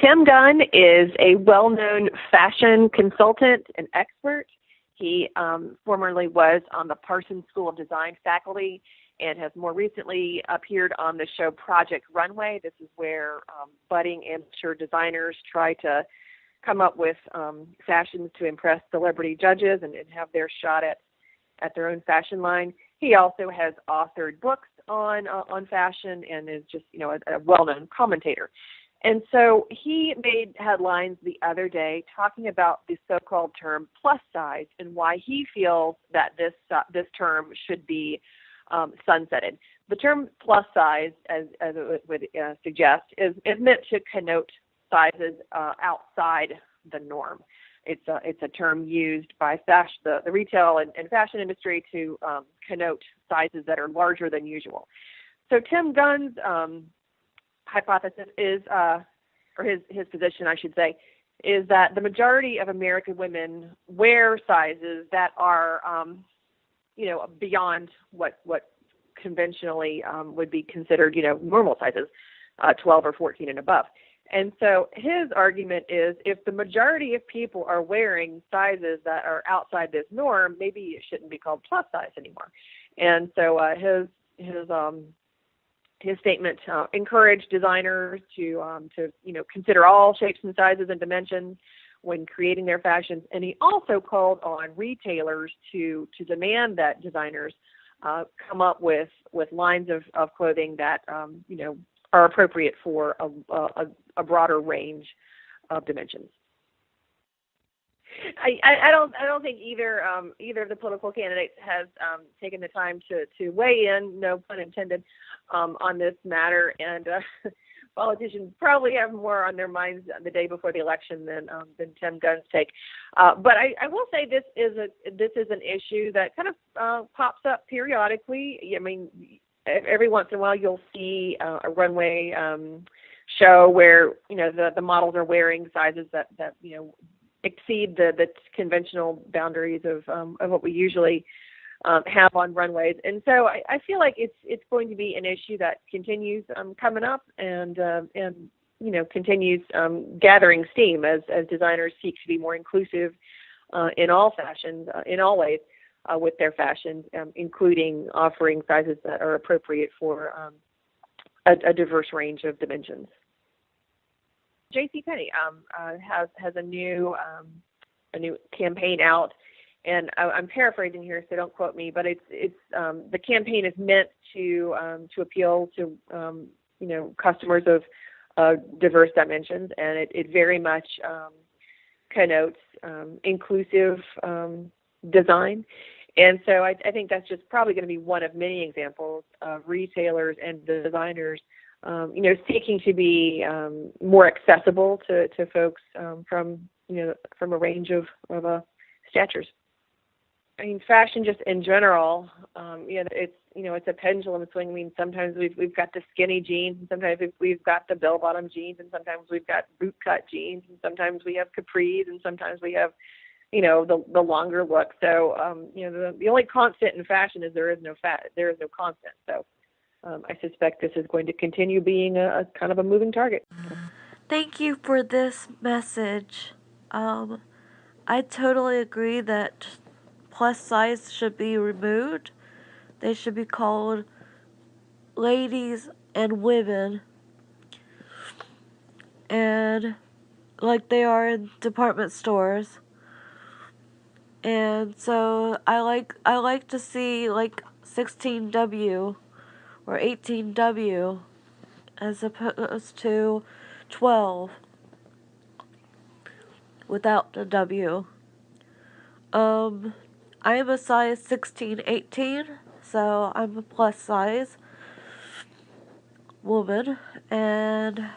Tim Gunn is a well-known fashion consultant and expert. He formerly was on the Parsons School of Design faculty and has more recently appeared on the show Project Runway. This is where budding amateur designers try to come up with fashions to impress celebrity judges and have their shot at their own fashion line. He also has authored books on fashion and is just, a well-known commentator. And so he made headlines the other day talking about the so-called term plus size and why he feels that this term should be sunsetted. The term plus size, as it would suggest, is meant to connote sizes outside the norm. It's a term used by the retail and fashion industry to connote sizes that are larger than usual. So Tim Gunn's hypothesis is, or his position, I should say, is that the majority of American women wear sizes that are, beyond what conventionally would be considered, normal sizes, 12 or 14 and above. And so his argument is if the majority of people are wearing sizes that are outside this norm, maybe it shouldn't be called plus size anymore. And so his statement encouraged designers to consider all shapes and sizes and dimensions when creating their fashions. And he also called on retailers to demand that designers come up with lines of clothing that are appropriate for a broader range of dimensions. I don't think either of the political candidates has taken the time to weigh in, no pun intended, on this matter, and politicians probably have more on their minds the day before the election than Tim Gunn's take. But I will say this is an issue that kind of pops up periodically. I mean, every once in a while you'll see a runway show where the models are wearing sizes that exceed the conventional boundaries of what we usually have on runways. And so I feel like it's going to be an issue that continues coming up and continues gathering steam as designers seek to be more inclusive in all fashions, in all ways with their fashions, including offering sizes that are appropriate for a diverse range of dimensions. JCPenney has a new campaign out, and I'm paraphrasing here, so don't quote me. But it's the campaign is meant to appeal to customers of diverse dimensions, and it very much connotes inclusive design. And so I think that's just probably going to be one of many examples of retailers and designers seeking to be more accessible to folks from a range of statures. I mean, fashion just in general, it's a pendulum swing. I mean, sometimes we've got the skinny jeans, and sometimes we've got the bell-bottom jeans, and sometimes we've got boot-cut jeans, and sometimes we have capris, and sometimes we have the longer look. So the only constant in fashion is there is no constant. So I suspect this is going to continue being a kind of a moving target. Thank you for this message. I totally agree that plus size should be removed. They should be called ladies and women, and like they are in department stores. And so I like to see like 16W or 18W as opposed to 12 without the W. I am a size 16-18, so I'm a plus size woman, and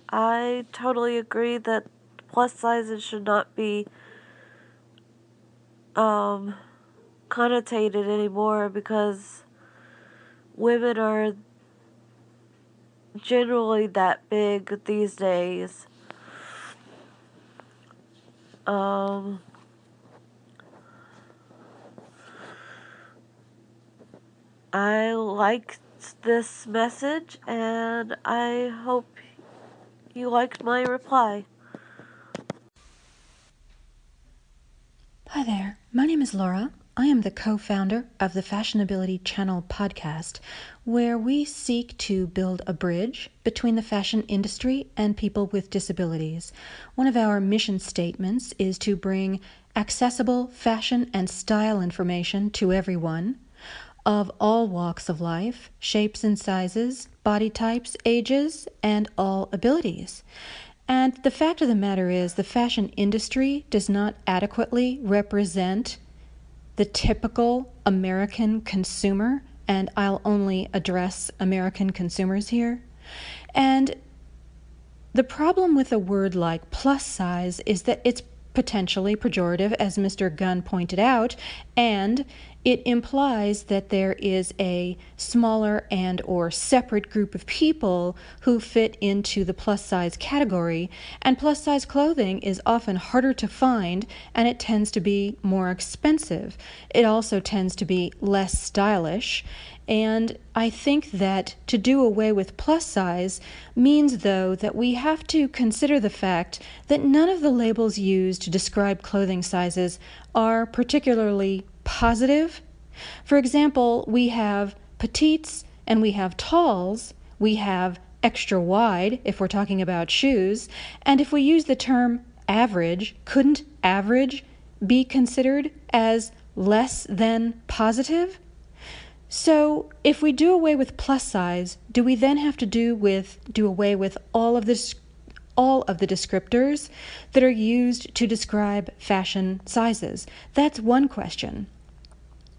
I totally agree that plus sizes should not be connotated anymore because women are generally that big these days. I liked this message, and I hope you liked my reply. Hi there, my name is Laura. I am the co-founder of the Fashionability Channel podcast, where we seek to build a bridge between the fashion industry and people with disabilities. One of our mission statements is to bring accessible fashion and style information to everyone of all walks of life, shapes and sizes, body types, ages, and all abilities. And the fact of the matter is, the fashion industry does not adequately represent the typical American consumer, and I'll only address American consumers here. And the problem with a word like plus size is that it's potentially pejorative, as Mr. Gunn pointed out, and it implies that there is a smaller and or separate group of people who fit into the plus size category, and plus size clothing is often harder to find, and it tends to be more expensive. It also tends to be less stylish, and I think that to do away with plus size means, though, that we have to consider the fact that none of the labels used to describe clothing sizes are particularly positive. For example, we have petites and we have talls, we have extra wide if we're talking about shoes, and if we use the term average, couldn't average be considered as less than positive? So if we do away with plus size, do we then have to do away with all of the descriptors that are used to describe fashion sizes? That's one question.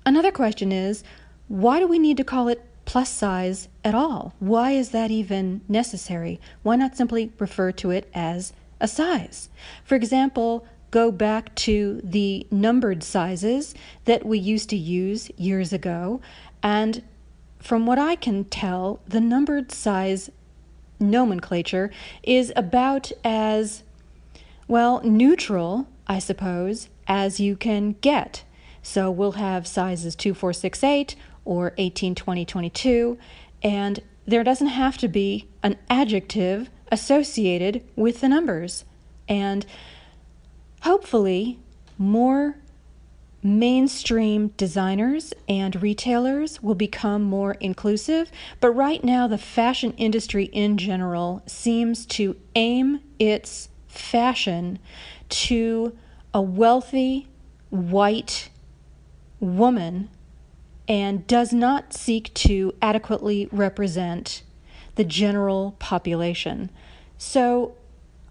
Another question is, why do we need to call it plus size at all? Why is that even necessary? Why not simply refer to it as a size? For example, go back to the numbered sizes that we used to use years ago, and from what I can tell, the numbered size nomenclature is about as, well, neutral, I suppose, as you can get. So we'll have sizes 2, 4, 6, 8, or 18, 20, 22, and there doesn't have to be an adjective associated with the numbers. And hopefully, more mainstream designers and retailers will become more inclusive, but right now the fashion industry in general seems to aim its fashion to a wealthy white woman and does not seek to adequately represent the general population. So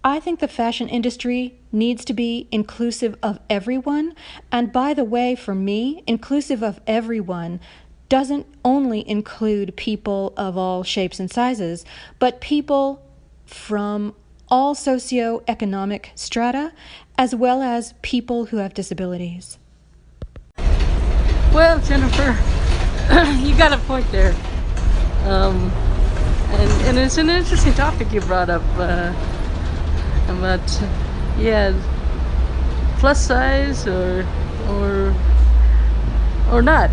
I think the fashion industry needs to be inclusive of everyone. And by the way, for me, inclusive of everyone doesn't only include people of all shapes and sizes, but people from all socioeconomic strata, as well as people who have disabilities. Well, Jennifer, you got a point there. And it's an interesting topic you brought up. But yeah, plus size or not.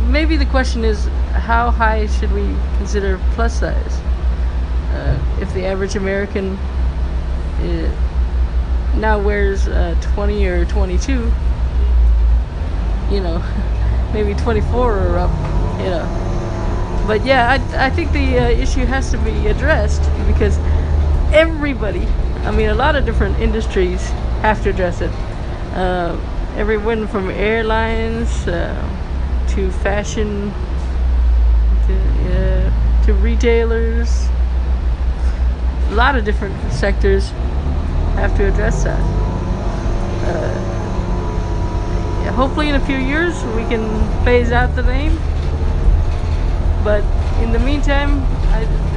Maybe the question is, how high should we consider plus size? If the average American now wears 20 or 22, maybe 24 or up, But yeah, I think the issue has to be addressed because everybody, a lot of different industries have to address it. Everyone from airlines to fashion to retailers. A lot of different sectors have to address that. Hopefully in a few years we can phase out the name. But in the meantime,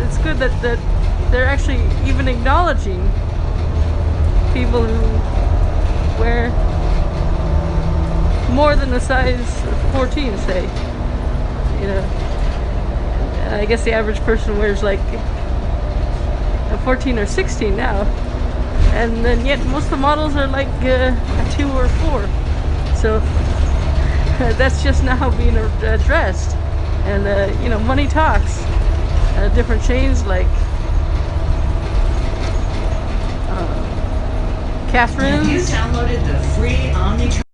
it's good that they're actually even acknowledging people who wear more than a size 14, say. I guess the average person wears like a 14 or 16 now. And then yet most of the models are like a 2 or 4. So that's just now being addressed. And money talks. Different chains like Catherine. You downloaded the free Omni